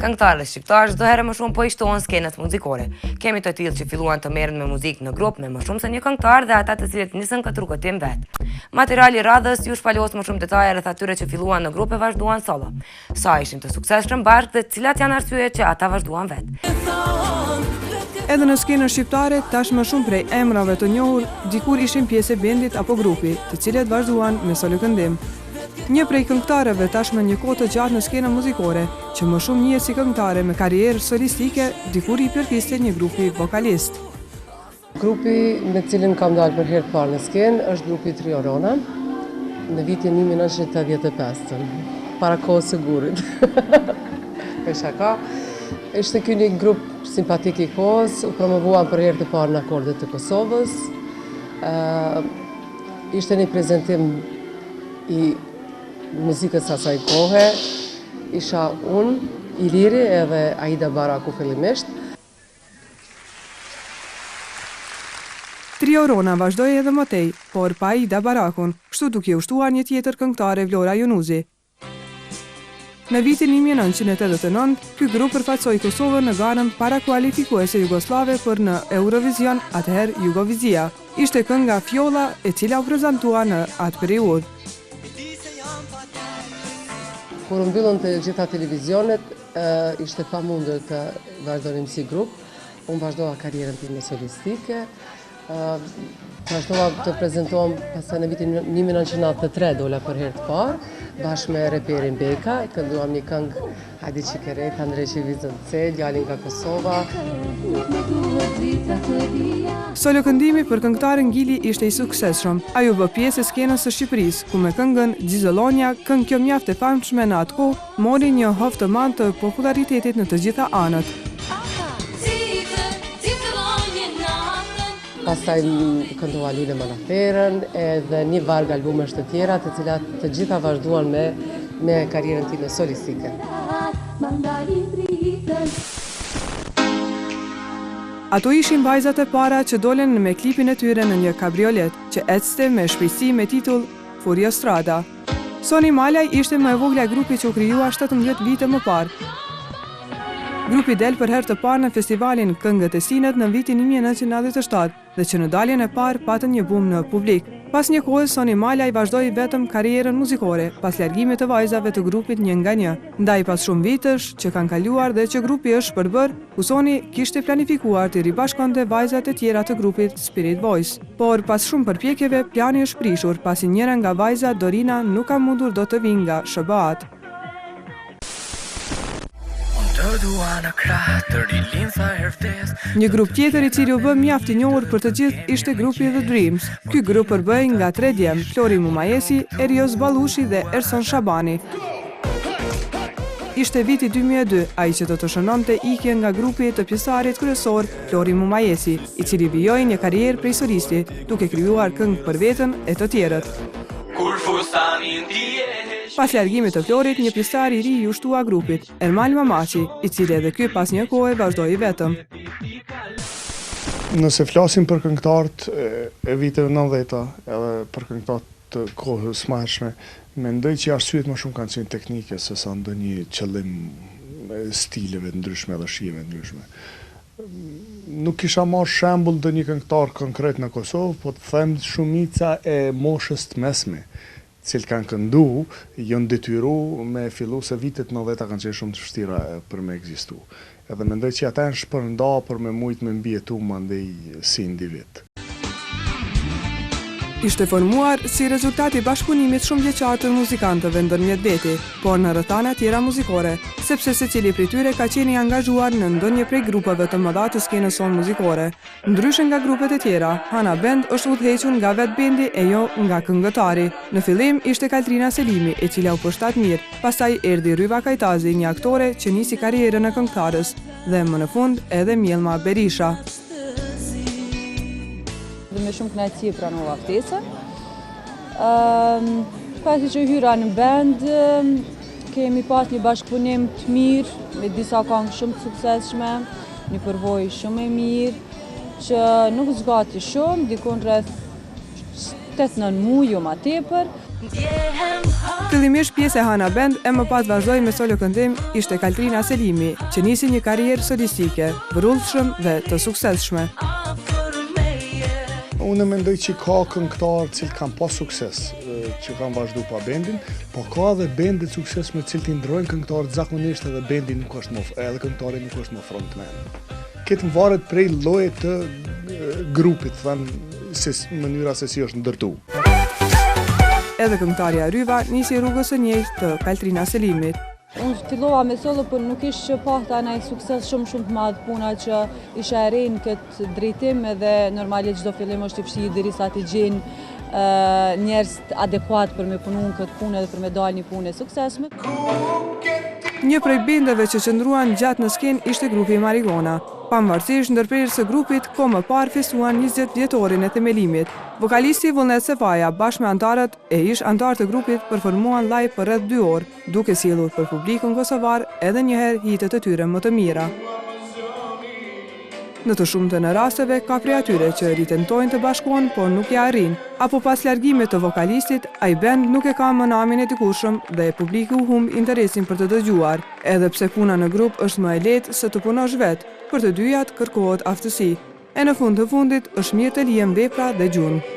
Këngëtarët shqiptarë çdo herë më shumë po i shtohen skenës muzikore. Kemi të tillë që filluan të merren me muzikë në grup me më shumë se një këngëtar dhe ata të cilët nisën këtë rrugëtim vet. Materiali i radhës ju shpalos më shumë detaje rreth atyre që filluan në grup e vazhduan solo. Sa ishin të suksesshëm bashkë dhe cilat janë arsyet që ata vazhduan vet. Edhe në skenën shqiptare, tash më shumë prej emrave të njohur, dikur ishin pjesë e bendit apo grupi, të cilët vazhduan me solo këndim. Një prej këngëtarëve tashmë një kohë të gjatë në skenën muzikore, që më shumë njihet si këngëtare me karrierë solistike, dikur i përkiste një grupi vokalist. Grupi me cilin kam dalë për herë të parë në skenë është grupi Trio Rona, në vitin 1985, para kohës së gurit. Me shaka. Ishte ky një grup simpatik i kohës, u promovuan për herë të parë në akordet të Kosovës. Ishte një prezantim i muzikës asaj kohe, isha unë, Iliri edhe Aida Baraku fillimisht. Trio Rona vazhdoi edhe më tej, por pa Aida Barakun, kështu duke u shtuar një tjetër këngëtare, Vlora Junuzi. Në vitin 1989, ky grup përfaqësoi Kosovën në garën parakualifikuese jugoslave për në Eurovision, atëherë Jugovizia. Ishte kënga Fjolla, e cila u prezantua në atë periudhë. Kur u mbyllën të gjitha televizionet, ishte pamundur të vazhdonim si grup. Unë vazhdova karrierën time solistike, vazhdova të prezantohem pastaj në vitin 1993 dola për herë të parë, bashkë me reperin Beka, kënduam një këngë Hajde Çikereta, Andrej Qivizënce, djalin nga Kosova. Solo këndimi për këngëtaren Gili ishte i suksesshëm. Ai u bë pjesë e skenës së Shqipërisë, ku me këngën Xizolonia, këngë kjo mjaft e famshme në atë kohë, mori një hovë të madh të popularitetit në të gjitha anët. Pastaj këndova Lule Manaferën edhe një varg albumesh të tjera, të cilat të gjitha vazhduan me karrierën time solistike. Ato ishin vajzat e para që dolen me klipin e tyre në një kabriolet, që ecste me shpejtësi me titull Furia Strada. Soni Malaj ishte më e vogla e grupit që u krijua 17 vite më parë. Grupi del për herë të parë në festivalin Këngët e Sinët në vitin 1997 dhe që në daljen e parë patën një bum në publik. Pas një kohë, Soni Malaj vazhdoi vetëm karrierën muzikore, pas largimit të vajzave të grupit një nga një. Ndaj pas shumë vitësh që kanë kaluar dhe që grupi është përbër, ku Soni kishte planifikuar të ribashkonte vajzat e tjera të grupit Spirit Voice. Por pas shumë përpjekjeve, plani është prishur, pasi njëra nga vajzat, Dorina, nuk ka mundur do të vinë nga SBA-t. Një grup tjetër i cili u bë mjaft i njohur për të gjithë ishte grupi The Dreams. Ky grup përbëhej nga 3 djem, Flori Mumajesi, Erios Ballushi dhe Erson Shabani. Ishte viti 2002, ai që do të shënonte ikje nga grupi të pjesarit kryesor Flori Mumajesi, i cili vijoi një karrierë prej solisti, duke krijuar këngë për veten e të tjerët. Pas largimit të Florit, një pjesëtar i ri u shtua grupit, Ermal Mamaçi, i cili edhe ky pas një kohe vazhdoi vetëm. Nëse flasim për këngëtarët e viteve 90-ta, edhe për këngëtarët të kohës së hershme, mendoj që arsyet më shumë kanë qenë teknike se sa ndonjë qëllim stileve të ndryshme dhe shijeve të ndryshme. Nuk kisha marrë shembull ndonjë këngëtar konkret në Kosovë, po të them shumica e moshës të mesme, cilë kanë këndu, janë detyru me fillu se vitet 90-ta kanë qenë shumë të vështira për me ekzistu. Edhe mendoj që ata janë shpërnda për me mujt me mbjetu mandej si individ. Ishte formuar si rezultati bashkëpunimit shumë vjeçar të muzikantëve ndërmjet veti, por në rrethana tjera muzikore, sepse secili prej tyre ka qenë i angazhuar në ndonjë prej grupeve të mëdha të skenës sonë muzikore. Ndryshe nga grupet e tjera, Hana Band është udhëhequr nga vetë bendi e jo nga këngëtari. Në fillim ishte Kaltrina Selimi, e cila u përshtat mirë, pastaj erdhi Ryva Kajtazi, një aktore që nisi karrierën e këngëtarës, dhe më në fund edhe Mjellma Berisha. Me shumë kënaqësi pranova ftesën. Pasi që hyra në band, kemi pas një bashkëpunim të mirë, me disa këngë shumë të suksesshme, një përvojë shumë e mirë, që nuk zgati shumë, dikon rreth 8-9 muaj, jo ma tepër. Fillimisht pjesë e Hana Band e më pas vazhdoi me solo këndim ishte Kaltrina Selimi, që nisi një karrierë solistike, vërullshëm dhe të suksesshme. Unë mendoj që ka këngëtarë cilë kanë pas sukses, që kanë vazhdu pa bendin, po ka edhe bendet sukses me cilë t'i ndrojnë këngëtarët zakonisht edhe bendi nuk është edhe këngëtari nuk është më frontman. Këtë më varet prej lloje të grupit, mënyra se si është ndërtu. Edhe këngëtarja Ryva nisi rrugës së njëjtë të Kaltrina Selimit. Unë fillova me solo, për nuk ishte që pahta në sukses shumë të madh, puna që isha e re në këtë drejtim edhe normalisht çdo fillim është i vështirë derisa të gjenë njerëz adekuat për me punu në këtë punë dhe për me dalë një punë e suksesshme. Një prej bendeve që qëndruan gjatë në skenë ishte grupi Marigona. Pavarësisht ndërprerjes së grupit, ko më parë festuan 20 vjetorin e themelimit. Vokalisti Vullnet Sefaja bashkë me antarët e ish antar të grupit përformuan live për rreth 2 orë, duke sjellur për publikun kosovar edhe njëherë hitet e tyre më të mira. Në të shumtën e rasteve ka prej atyre që ritentojnë të bashkohen, por nuk ja arrin, apo pas largimit të vokalistit, ai band nuk e ka më namin e dikurshëm dhe publiku humb interesin për të dëgjuar, edhe pse puna në grup është më e lehtë se të punosh vetë, për të dyjat kërkohet aftësi. E në fund të fundit është mirë të lihen vepra dhe gjunë.